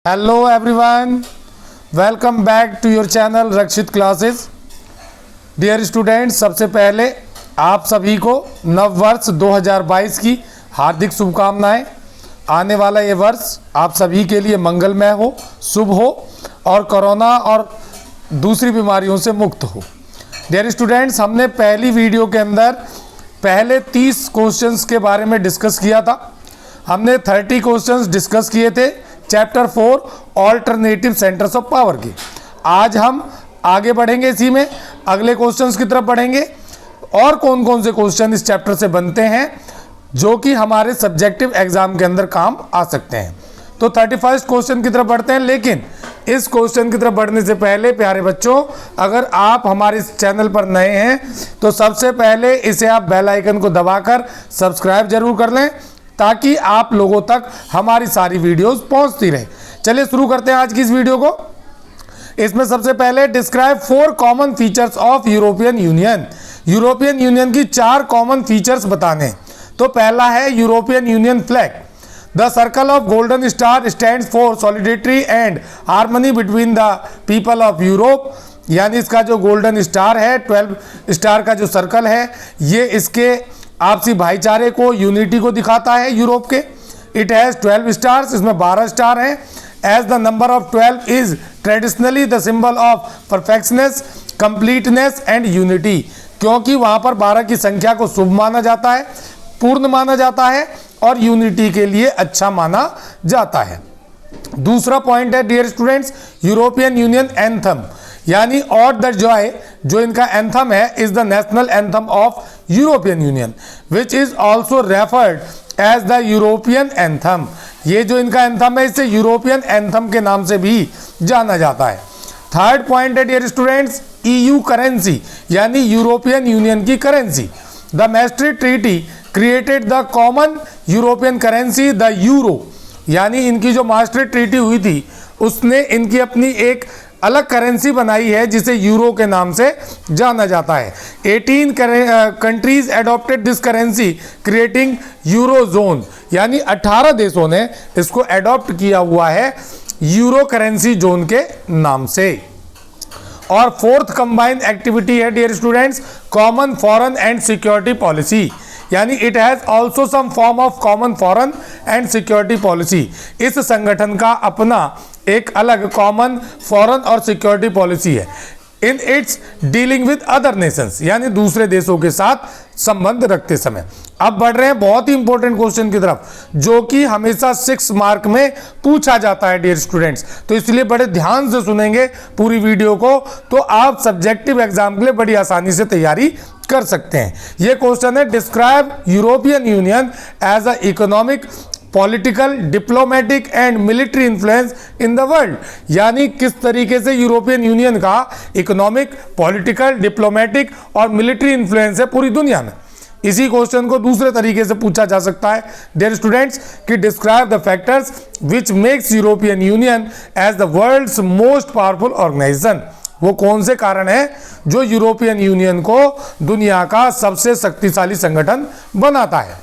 Hello everyone, welcome back to your channel Rakshit classes. Dear students, सबसे पहले आप सभी को नव वर्ष 2022 की हार्दिक शुभकामनाएं। आने वाला ये वर्ष आप सभी के लिए मंगलमय हो, शुभ हो और कोरोना और दूसरी बीमारियों से मुक्त हो। डियर स्टूडेंट्स, हमने पहली वीडियो के अंदर पहले 30 क्वेश्चंस के बारे में डिस्कस किया था। हमने 30 क्वेश्चंस डिस्कस किए थे chapter 4 alternative centres of power के। आज हम आगे बढ़ेंगे, इसी में अगले क्वेश्चंस की तरफ बढ़ेंगे और कौन कौन से क्वेश्चन इस चैप्टर से बनते हैं जो कि हमारे सब्जेक्टिव एग्जाम के अंदर काम आ सकते हैं। तो 31st क्वेश्चन की तरफ बढ़ते हैं, लेकिन इस क्वेश्चन की तरफ बढ़ने से पहले प्यारे बच्चों, अगर आप हमारे इस चैनल पर नए हैं तो सबसे पहले इसे आप बेल आइकन को दबाकर सब्सक्राइब जरूर कर लें ताकि आप लोगों तक हमारी सारी वीडियोस पहुंचती रहे। चलिए शुरू करते हैं आज की इस वीडियो को। इसमें सबसे पहले describe 4 common features of European union. European Union की 4 कॉमन फीचर्स बताने। तो पहला है European union flag. The circle of golden star stands for solidarity and harmony between the people of Europe. यानी इसका जो गोल्डन स्टार है, 12 स्टार का जो सर्कल है, ये इसके आपसी भाईचारे को, यूनिटी को दिखाता है यूरोप के। इट हैज़ 12 स्टार्स, इसमें 12 स्टार हैं। As the number of 12 is traditionally the symbol of perfectness, completeness and unity. क्योंकि वहाँ पर 12 की संख्या को शुभ माना जाता है, पूर्ण माना जाता है और यूनिटी के लिए अच्छा माना जाता है। दूसरा पॉइंट है dear students, European Union anthem. यानी और द जॉय जो इनका एंथम है is the national anthem of European Union which is also referred as the European anthem. ये जो इनका एंथम है इसे यूरोपियन एंथम के नाम से भी जाना जाता है। थर्ड पॉइंट है डियर स्टूडेंट्स, ईयू करेंसी यानी यूरोपियन यूनियन की currency. The Maastricht Treaty created the common European currency the euro. यानी इनकी जो मास्ट्रिक्ट ट्रीटी हुई थी उसने इनकी अपनी एक अलग करेंसी बनाई है जिसे यूरो के नाम से जाना जाता है। 18 countries adopted this currency creating euro zone. यानी 18 देशों ने इसको एडॉप्ट किया हुआ है यूरो करेंसी जोन के नाम से। और फोर्थ कंबाइंड एक्टिविटी है dear students, common foreign and security policy. यानी it has also some form of common foreign and security policy. इस संगठन का अपना एक अलग कॉमन फॉरेन और सिक्योरिटी पॉलिसी है in its dealing with other nations, यानी दूसरे देशों के साथ संबंध रखते समय। अब बढ़ रहे हैं बहुत ही इंपॉर्टेंट क्वेश्चन की तरफ जो कि हमेशा 6 मार्क में पूछा जाता है डियर स्टूडेंट्स। तो इसलिए बड़े ध्यान से सुनेंगे पूरी वीडियो को तो आप सब्जेक्टिव एग्जाम के लिए बड़ी आसानी से तैयारी कर सकते हैं। ये क्वेश्चन है, describe European Union as a economic, political, diplomatic and military influence in the world. यानी किस तरीके से यूरोपियन यूनियन का इकोनॉमिक, पॉलिटिकल, डिप्लोमेटिक और मिलिट्री इन्फ्लुएंस है पूरी दुनिया में। इसी क्वेश्चन को दूसरे तरीके से पूछा जा सकता है डियर स्टूडेंट्स कि describe the factors which makes European Union as the world's most powerful organisation. वो कौन से कारण है जो यूरोपियन यूनियन को दुनिया का सबसे शक्तिशाली संगठन बनाता है।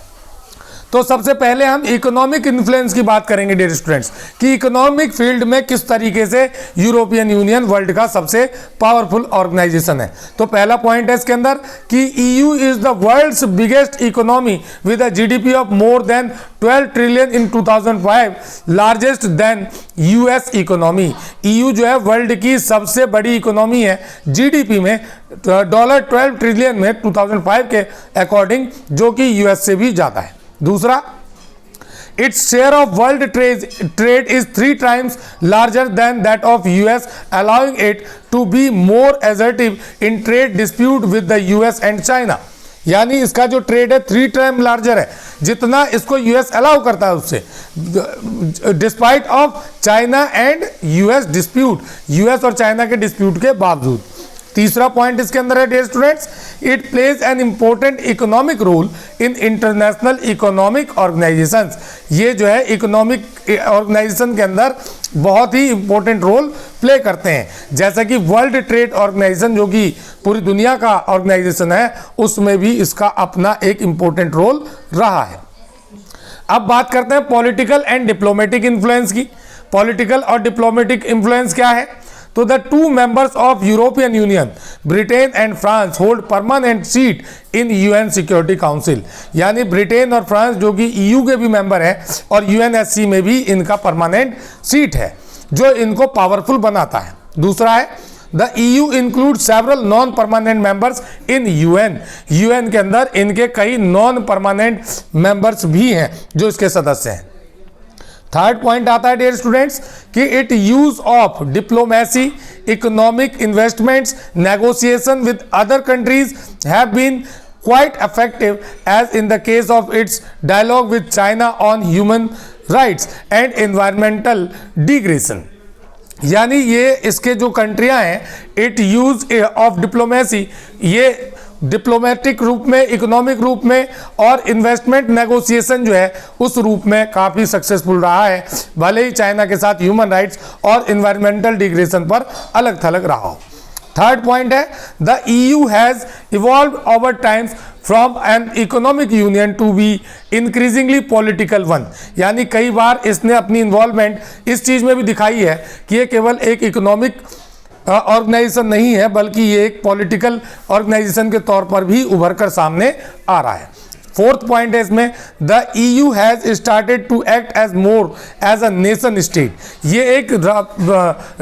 तो सबसे पहले हम इकोनॉमिक इन्फ्लुएंस की बात करेंगे डियर स्टूडेंट्स कि इकोनॉमिक फील्ड में किस तरीके से यूरोपियन यूनियन वर्ल्ड का सबसे पावरफुल ऑर्गेनाइजेशन है। तो पहला पॉइंट है इसके अंदर कि EU is the world's biggest economy with a GDP of more than 12 trillion in 2005, largest than US economy. EU जो है वर्ल्ड की सबसे बड़ी इकोनॉमी है जीडीपी में $12 ट्रिलियन में 2005 के अकॉर्डिंग, जो कि यूएस से भी ज़्यादा है। दूसरा, its share of world trade is 3 times larger than that of US, allowing it to be more assertive in trade dispute with the US and China। यानी इसका जो ट्रेड है 3 टाइम लार्जर है जितना इसको यूएस अलाउ करता है उससे, despite of China and US dispute, US और चाइना के डिस्प्यूट के बावजूद। तीसरा पॉइंट इसके अंदर है dear students, it plays an important economic role in international economic organisations. ये जो है इकोनॉमिक ऑर्गेनाइजेशन के अंदर बहुत ही इंपॉर्टेंट रोल प्ले करते हैं, जैसा कि वर्ल्ड ट्रेड ऑर्गेनाइजेशन जो कि पूरी दुनिया का ऑर्गेनाइजेशन है उसमें भी इसका अपना एक इंपॉर्टेंट रोल रहा है। अब बात करते हैं पॉलिटिकल एंड डिप्लोमेटिक इन्फ्लुएंस की। पॉलिटिकल और डिप्लोमेटिक इन्फ्लुएंस क्या है? तो the two members of European union Britain and France hold permanent seat in UN security council, यानी ब्रिटेन और फ्रांस जो कि ईयू के भी मेंबर हैं और यूएनएससी में भी इनका परमानेंट सीट है जो इनको पावरफुल बनाता है। दूसरा है the EU include several non permanent members in UN के अंदर इनके कई नॉन परमानेंट मेंबर्स भी हैं जो इसके सदस्य हैं। थर्ड पॉइंट आता है डियर स्टूडेंट्स कि it use of diplomacy, economic investments, negotiation with other countries have been quite effective as in the case of its dialogue with China on human rights and environmental degradation। यानी ये इसके जो कंट्रियां हैं, it use of diplomacy, ये diplomatic रूप में, economic रूप में और इन्वेस्टमेंट नेगोशिएशन जो है उस रूप में काफ़ी सक्सेसफुल रहा है, भले ही चाइना के साथ ह्यूमन राइट्स और इन्वायरमेंटल डिग्रेडेशन पर अलग थलग रहा हो। थर्ड पॉइंट है the EU has evolve over times from an economic union to be increasingly political one, यानी कई बार इसने अपनी इन्वॉल्वमेंट इस चीज़ में भी दिखाई है कि ये केवल एक इकोनॉमिक ऑर्गेनाइजेशन नहीं है बल्कि ये एक पॉलिटिकल ऑर्गेनाइजेशन के तौर पर भी उभर कर सामने आ रहा है। फोर्थ पॉइंट है इसमें the EU has started to act as more as a nation state, ये एक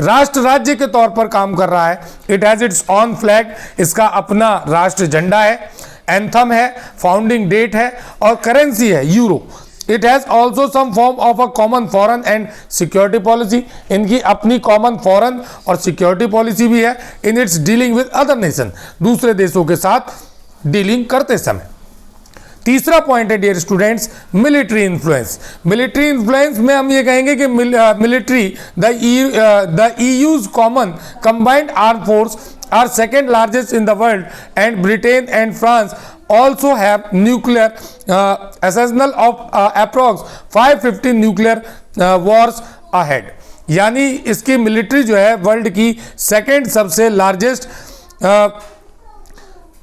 राष्ट्र राज्य के तौर पर काम कर रहा है। It has its on flag, इसका अपना राष्ट्र झंडा है, एंथम है, फाउंडिंग डेट है और करेंसी है euro. It has also some form of a common foreign and security policy, इनकी अपनी कॉमन फॉरेन और सिक्योरिटी पॉलिसी भी है in its dealing with other nation, दूसरे देशों के साथ डीलिंग करते समय। तीसरा पॉइंट है dear students military influence. Military influence में हम ये कहेंगे कि military the EU's common combined arm force are second largest in the world and Britain and France also have nuclear arsenal of approx 550 nuclear wars ahead, यानी इसकी military जो है world की सेकेंड सबसे लार्जेस्ट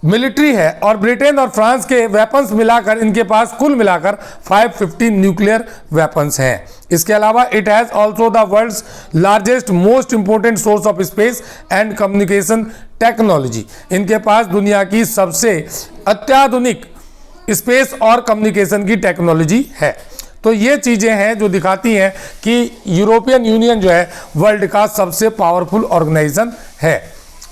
मिलिट्री है और Britain और France के वेपन्स मिलाकर इनके पास कुल मिलाकर 550 न्यूक्लियर वेपन्स हैं। इसके अलावा it has also the world's largest most important source of space and communication technology, इनके पास दुनिया की सबसे अत्याधुनिक स्पेस और कम्युनिकेशन की टेक्नोलॉजी है। तो ये चीज़ें हैं जो दिखाती हैं कि यूरोपियन यूनियन जो है वर्ल्ड का सबसे पावरफुल ऑर्गेनाइजेशन है।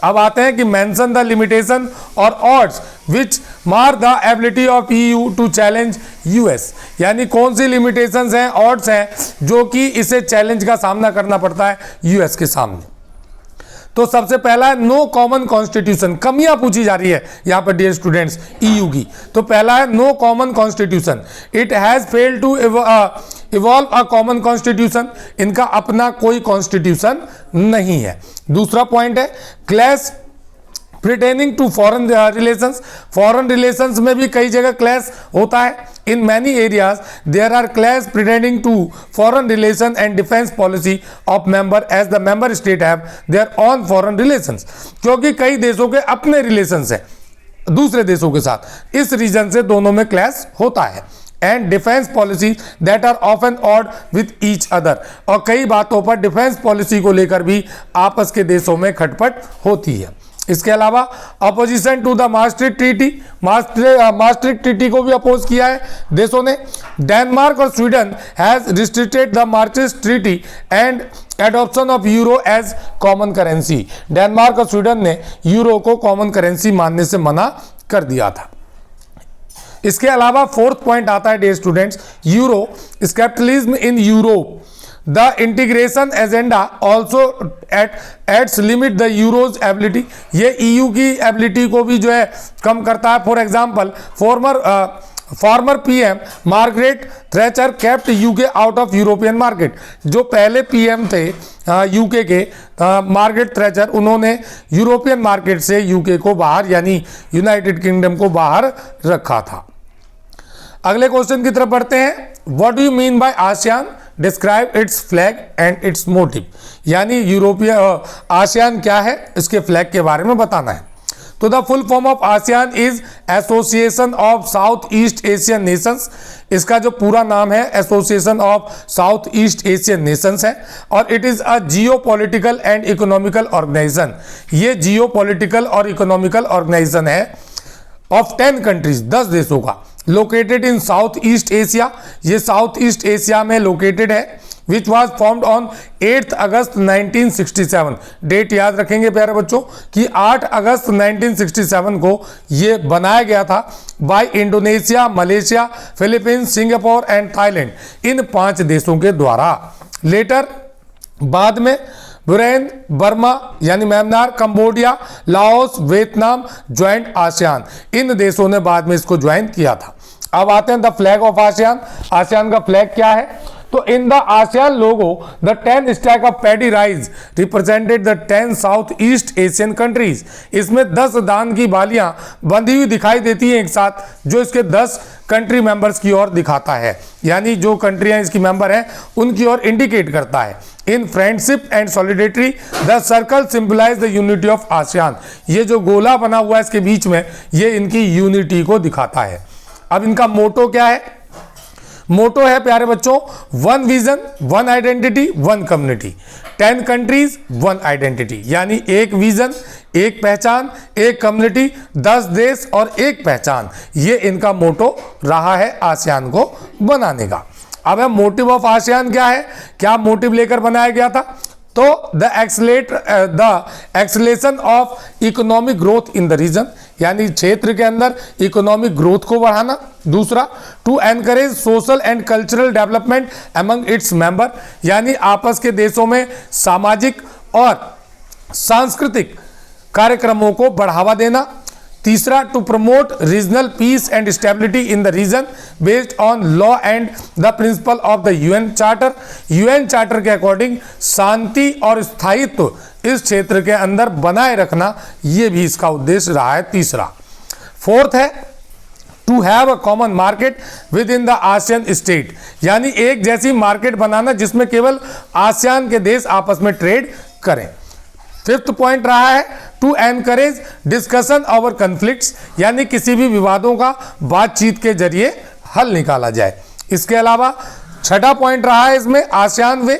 अब आते हैं कि मेंशन द लिमिटेशन और odds which mar the ability of EU to challenge US, यानी कौन सी लिमिटेशंस हैं, ऑड्स हैं जो कि इसे चैलेंज का सामना करना पड़ता है US के सामने। तो सबसे पहला है नो कॉमन कॉन्स्टिट्यूशन, कमियां पूछी जा रही है यहाँ पर डियर स्टूडेंट्स EU की। तो पहला है no common constitution, it has failed to evolve a common constitution, इनका अपना कोई कॉन्स्टिट्यूशन नहीं है। दूसरा पॉइंट है clash pertaining to foreign relations, foreign relations में भी कई जगह क्लैश होता है। In many areas there are clash pertaining to foreign relation and defence policy of member as the member state have their own foreign relations, क्योंकि कई देशों के अपने रिलेशंस हैं दूसरे देशों के साथ, इस रीजन से दोनों में क्लैश होता है। And defence policy that are often odd with each other, और कई बातों पर डिफेंस पॉलिसी को लेकर भी आपस के देशों में खटपट होती है। इसके अलावा opposition to the maastricht treaty, maastricht treaty को भी अपोज किया है देशों ने। डेनमार्क और Sweden has restricted the maastricht treaty and adoption of euro as common currency, Denmark और स्वीडन ने यूरो को कॉमन करेंसी मानने से मना कर दिया था। इसके अलावा फोर्थ पॉइंट आता है dear students euro scepticism in Europe, the integration agenda also its limit the euro's ability, ये EU की एबिलिटी को भी जो है कम करता है। For example former PM Margaret Thatcher kept UK out of European market, जो पहले PM थे UK के मार्गरेट थ्रेचर, उन्होंने यूरोपियन मार्केट से UK को बाहर यानी यूनाइटेड किंगडम को बाहर रखा था। अगले क्वेश्चन की तरफ बढ़ते हैं। What do you mean bye ASEAN, describe it's flag and it's motive, यानी यूरोपीय आसियान क्या है, इसके फ्लैग के बारे में बताना है। तो the full form of ASEAN is Association of South East Asian Nations. इसका जो पूरा नाम है Association of South East Asian Nations है, और it is a geo political and economical organisation. ये जियो पॉलिटिकल और इकोनॉमिकल ऑर्गेनाइजेशन है ऑफ 10 कंट्रीज, 10 देशों का, located in South East Asia. ये साउथ ईस्ट एशिया में लोकेटेड है, which was formed on 8 August 1967। Date याद रखेंगे प्यारे बच्चों कि 8 अगस्त 1967 को ये बनाया गया था by Indonesia, Malaysia, Philippines, Singapore and Thailand, इन 5 देशों के द्वारा। लेटर बाद में ब्रुनेई, बर्मा यानी Myanmar, Cambodia, Laos, Vietnam joined ASEAN, इन देशों ने बाद में इसको ज्वाइन किया था। अब आते हैं the flag of ASEAN. ASEAN का फ्लैग क्या है? तो इन the ASEAN logo the 10 stack of paddy rice represented the 10 south East Asian countries. इसमें 10 धान की बालियां बंधी हुई दिखाई देती हैं एक साथ, जो इसके 10 कंट्री मेंबर्स की ओर दिखाता है, यानी जो कंट्रियां इसकी मेंबर हैं उनकी ओर इंडिकेट करता है। In friendship and solidarity the circle symbolise the unity of ASEAN. ये जो गोला बना हुआ है इसके बीच में, ये इनकी यूनिटी को दिखाता है। अब इनका मोटो क्या है? मोटो है प्यारे बच्चों, 1 vision, 1 identity, 1 community, 10 countries, 1 identity, यानी 1 विजन, 1 पहचान, 1 कम्युनिटी, 10 देश और 1 पहचान। ये इनका मोटो रहा है आसियान को बनाने का। अब है मोटिव ऑफ आसियान क्या है? क्या मोटिव लेकर बनाया गया था? तो the acceleration of economic growth in the region, यानी क्षेत्र के अंदर इकोनॉमिक ग्रोथ को बढ़ाना। दूसरा, to encourage social and cultural development among its member, यानी आपस के देशों में सामाजिक और सांस्कृतिक कार्यक्रमों को बढ़ावा देना। तीसरा, to promote regional peace and stability in the region based on law and the principle of the UN charter. UN charter के अकॉर्डिंग शांति और स्थायित्व इस क्षेत्र के अंदर बनाए रखना, यह भी इसका उद्देश्य रहा है। तीसरा, फोर्थ है to have a common market within the ASEAN state, यानी एक जैसी मार्केट बनाना जिसमें केवल आसियान के देश आपस में ट्रेड करें। फिफ्थ पॉइंट रहा है to encourage discussion over conflicts, यानी किसी भी विवादों का बातचीत के जरिए हल निकाला जाए। इसके अलावा छठा पॉइंट रहा है इसमें आसियान वे,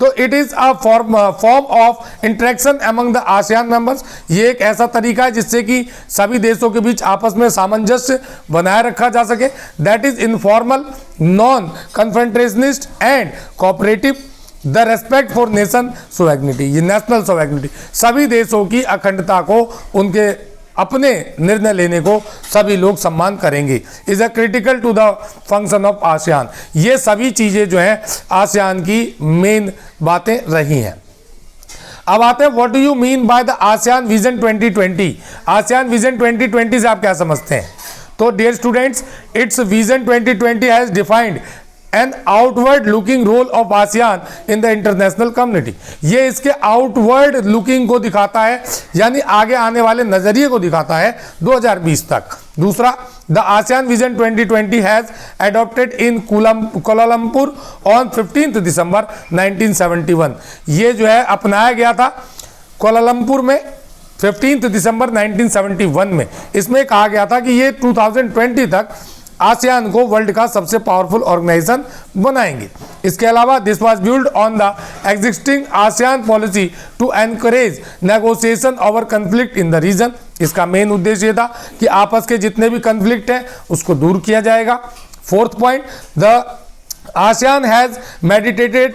तो it is a form of interaction among the ASEAN members. ये एक ऐसा तरीका है जिससे कि सभी देशों के बीच आपस में सामंजस्य बनाए रखा जा सके। That is informal, non confrontationist and cooperative. The respect for nation sovereignty, ये नेशनल सोवरेनिटी, सभी देशों की अखंडता को, उनके अपने निर्णय लेने को सभी लोग सम्मान करेंगे। Is a critical to the function of ASEAN. ये सभी चीजें जो हैं आसियान की मेन बातें रही हैं। अब आते हैं what do you mean by the ASEAN vision 2020। ASEAN vision 2020 से आप क्या समझते हैं? तो dear students, it's vision 2020 has defined an outward looking role of ASEAN in the international community. ये इसके आउटवर्ड लुकिंग को दिखाता है, यानी आगे आने वाले नजरिए को दिखाता है 2020 तक। दूसरा, the ASEAN vision 2020 has adopted in Kuala Lumpur on 15 दिसंबर 1971। ये जो है अपनाया गया था कोलालमपुर में 15 दिसंबर 1971 में। इसमें कहा गया था कि ये 2020 तक आसियान को वर्ल्ड का सबसे पावरफुल ऑर्गेनाइजेशन बनाएंगे। इसके अलावा this was build on the existing ASEAN policy to encourage negotiation over conflict in the region. इसका मेन उद्देश्य ये था कि आपस के जितने भी कन्फ्लिक्ट हैं उसको दूर किया जाएगा। Fourth point, the ASEAN has meditated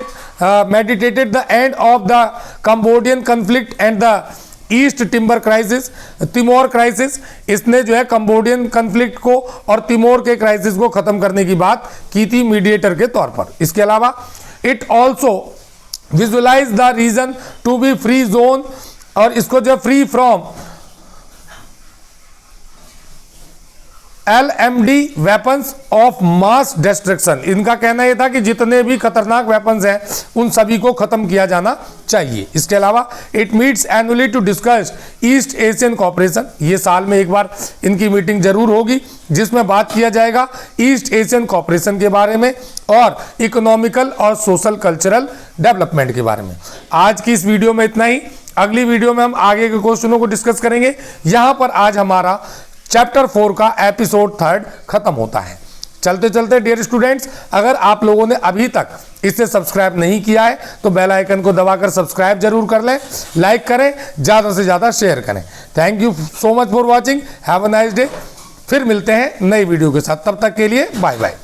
the end of the Cambodian conflict and the east timber crisis, Timor crisis. इसने जो है कंबोडियन कन्फ्लिक्ट को और तिमोर के क्राइसिस को खत्म करने की बात की थी मीडिएटर के तौर पर। इसके अलावा it also visualize the region to be free zone, और इसको जो free from LMD weapons of mass destruction. इनका कहना यह था कि जितने भी खतरनाक वेपन्स हैं उन सभी को खत्म किया जाना चाहिए। इसके अलावा it meets annually to discuss East Asian cooperation. ये साल में एक बार इनकी मीटिंग जरूर होगी जिसमें बात किया जाएगा ईस्ट एशियन कोऑपरेशन के बारे में और इकोनॉमिकल और सोशल कल्चरल डेवलपमेंट के बारे में। आज की इस वीडियो में इतना ही। अगली वीडियो में हम आगे के क्वेश्चनों को डिस्कस करेंगे। यहां पर आज हमारा चैप्टर 4 का एपिसोड 3 खत्म होता है। चलते चलते डियर स्टूडेंट्स, अगर आप लोगों ने अभी तक इसे सब्सक्राइब नहीं किया है तो बेल आइकन को दबाकर सब्सक्राइब जरूर कर लें, लाइक करें, ज़्यादा से ज़्यादा शेयर करें। Thank you so much for watching. Have a nice day. फिर मिलते हैं नई वीडियो के साथ। तब तक के लिए बाय बाय।